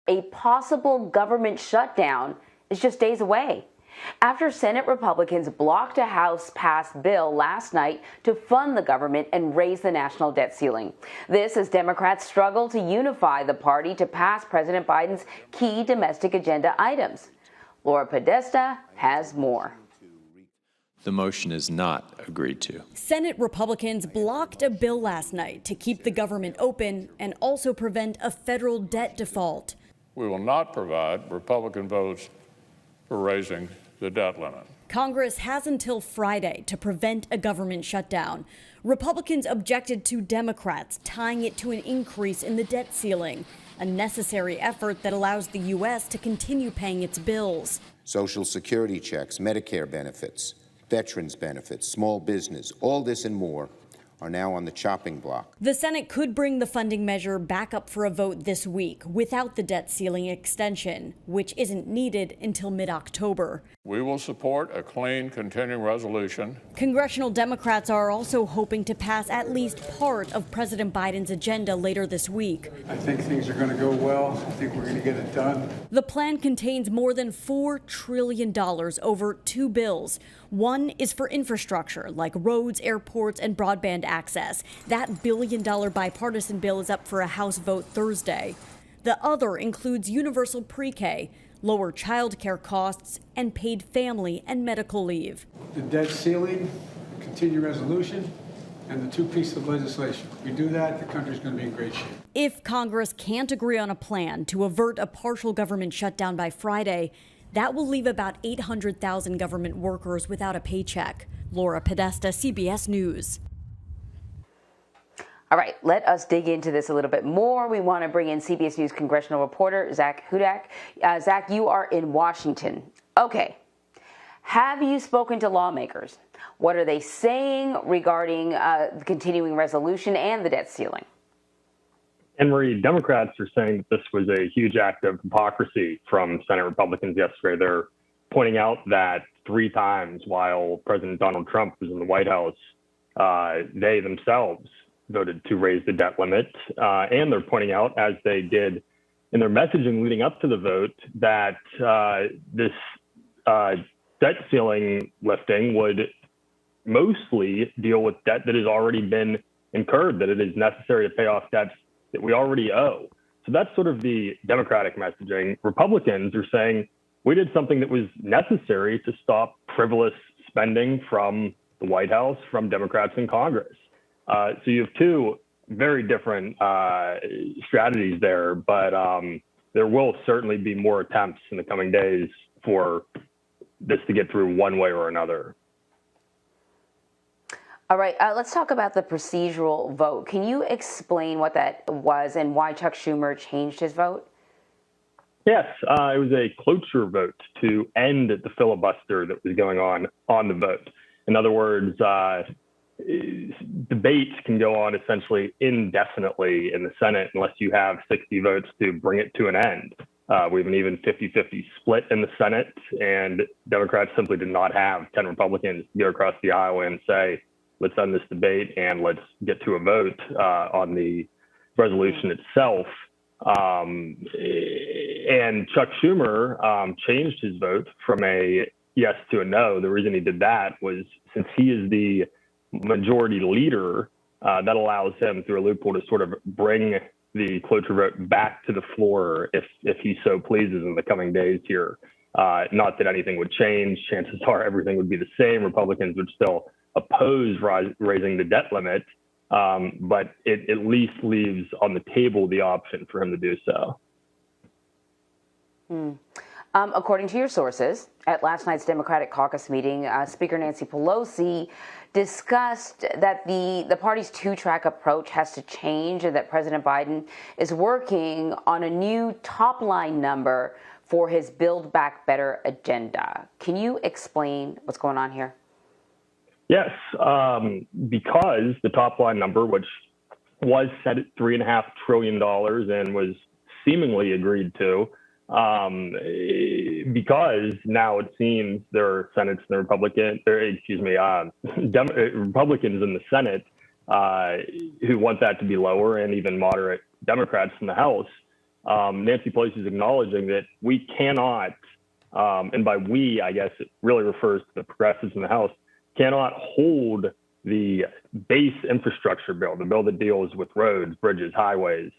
a possible government shutdown is just days away, after Senate Republicans blocked a House-passed bill last night to fund the government and raise the national debt ceiling. This as Democrats struggle to unify the party to pass President Biden's key domestic agenda items. Laura Podesta has more. The motion is not agreed to. Senate Republicans blocked a bill last night to keep the government open and also prevent a federal debt default. We will not provide Republican votes for raising the debt limit. Congress has until Friday to prevent a government shutdown. Republicans objected to Democrats tying it to an increase in the debt ceiling, a necessary effort that allows the U.S. to continue paying its bills. Social Security checks, Medicare benefits, veterans benefits, small business, all this and more are now on the chopping block. The Senate could bring the funding measure back up for a vote this week without the debt ceiling extension, which isn't needed until mid-October. We will support a clean continuing resolution. Congressional Democrats are also hoping to pass at least part of President Biden's agenda later this week. I think things are going to go well. I think we're going to get it done. The plan contains more than $4 trillion over 2 bills. One is for infrastructure, like roads, airports, and broadband access. That billion-dollar bipartisan bill is up for a House vote Thursday. The other includes universal pre-K, lower child care costs, and paid family and medical leave. The debt ceiling, continuing resolution, and the 2 pieces of legislation. If we do that, the country's going to be in great shape. If Congress can't agree on a plan to avert a partial government shutdown by Friday, that will leave about 800,000 government workers without a paycheck. Laura Podesta, CBS News. All right, let us dig into this a little bit more. We want to bring in CBS News congressional reporter Zak Hudak. Zak, you are in Washington. Okay, have you spoken to lawmakers? What are they saying regarding the continuing resolution and the debt ceiling? And Marie, Democrats are saying that this was a huge act of hypocrisy from Senate Republicans yesterday. They're pointing out that 3 times while President Donald Trump was in the White House, they themselves voted to raise the debt limit. And they're pointing out, as they did in their messaging leading up to the vote, that this debt ceiling lifting would mostly deal with debt that has already been incurred, that it is necessary to pay off debts that we already owe. So that's sort of the Democratic messaging. Republicans are saying we did something that was necessary to stop frivolous spending from the White House, from Democrats in Congress. So you have 2 very different strategies there, but there will certainly be more attempts in the coming days for this to get through one way or another. All right, let's talk about the procedural vote. Can you explain what that was and why Chuck Schumer changed his vote? Yes, it was a cloture vote to end the filibuster that was going on the vote. In other words, debates can go on essentially indefinitely in the Senate unless you have 60 votes to bring it to an end. We have an even 50-50 split in the Senate, and Democrats simply did not have 10 Republicans go across the aisle and say, let's end this debate and let's get to a vote on the resolution itself. And Chuck Schumer changed his vote from a yes to a no. The reason he did that was since he is the majority leader, that allows him through a loophole to sort of bring the cloture vote back to the floor if he so pleases in the coming days here. Not that anything would change. Chances are everything would be the same. Republicans would still oppose raising the debt limit, but it at least leaves on the table the option for him to do so. According to your sources, at last night's Democratic caucus meeting, Speaker Nancy Pelosi discussed that the party's 2-track approach has to change and that President Biden is working on a new top-line number for his Build Back Better agenda. Can you explain what's going on here? Yes, because the top-line number, which was set at $3.5 trillion and was seemingly agreed to, because now it seems there are Republicans in the Senate who want that to be lower, and even moderate Democrats in the House. Nancy Pelosi is acknowledging that we cannot, and by we, I guess it really refers to the progressives in the House, cannot hold the base infrastructure bill, the bill that deals with roads, bridges, highways.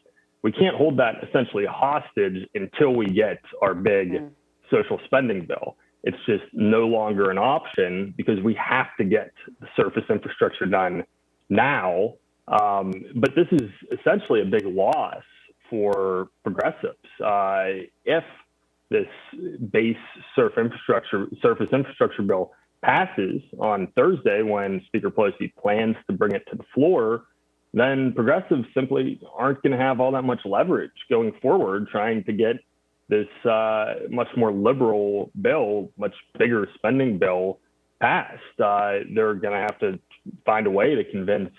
We can't hold that essentially hostage until we get our big social spending bill. It's just no longer an option because we have to get the surface infrastructure done now. But this is essentially a big loss for progressives. If this base surface infrastructure bill passes on Thursday, when Speaker Pelosi plans to bring it to the floor, then progressives simply aren't going to have all that much leverage going forward trying to get this much more liberal bill, much bigger spending bill passed. They're going to have to find a way to convince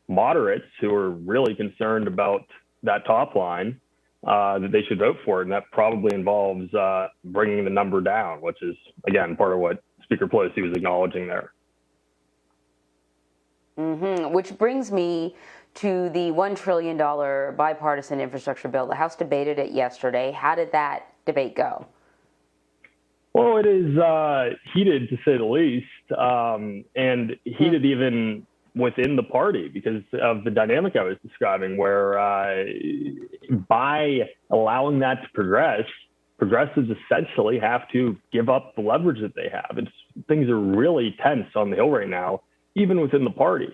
moderates who are really concerned about that top line that they should vote for it. And that probably involves bringing the number down, which is, again, part of what Speaker Pelosi was acknowledging there. Which brings me to the $1 trillion bipartisan infrastructure bill. The House debated it yesterday. How did that debate go? Well, it is heated, to say the least, and heated even within the party because of the dynamic I was describing, where by allowing that to progress, progressives essentially have to give up the leverage that they have. Things are really tense on the Hill right now, even within the party.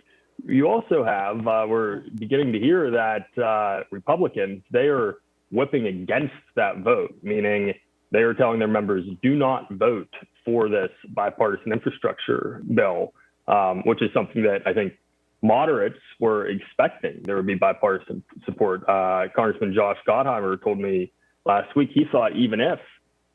You also have, we're beginning to hear that Republicans, they are whipping against that vote, meaning they are telling their members, do not vote for this bipartisan infrastructure bill, which is something that I think moderates were expecting there would be bipartisan support. Congressman Josh Gottheimer told me last week he thought even if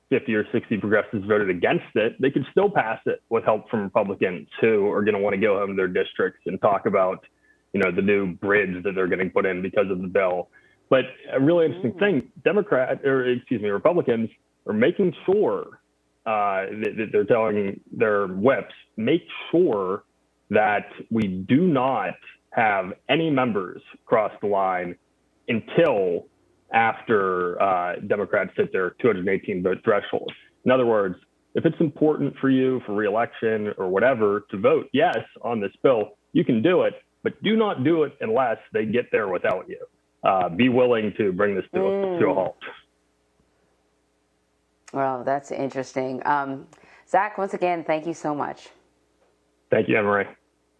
50 or 60 progressives voted against it, they could still pass it with help from Republicans who are going to want to go home to their districts and talk about, the new bridge that they're getting put in because of the bill. But a really interesting thing, Republicans are making sure that they're telling their whips, make sure that we do not have any members cross the line until after Democrats hit their 218 vote threshold. In other words, if it's important for you for re-election or whatever to vote yes on this bill, you can do it, but do not do it unless they get there without you. Be willing to bring this bill to a halt. Well, that's interesting. Zach, once again, thank you so much. Thank you, Anne-Marie.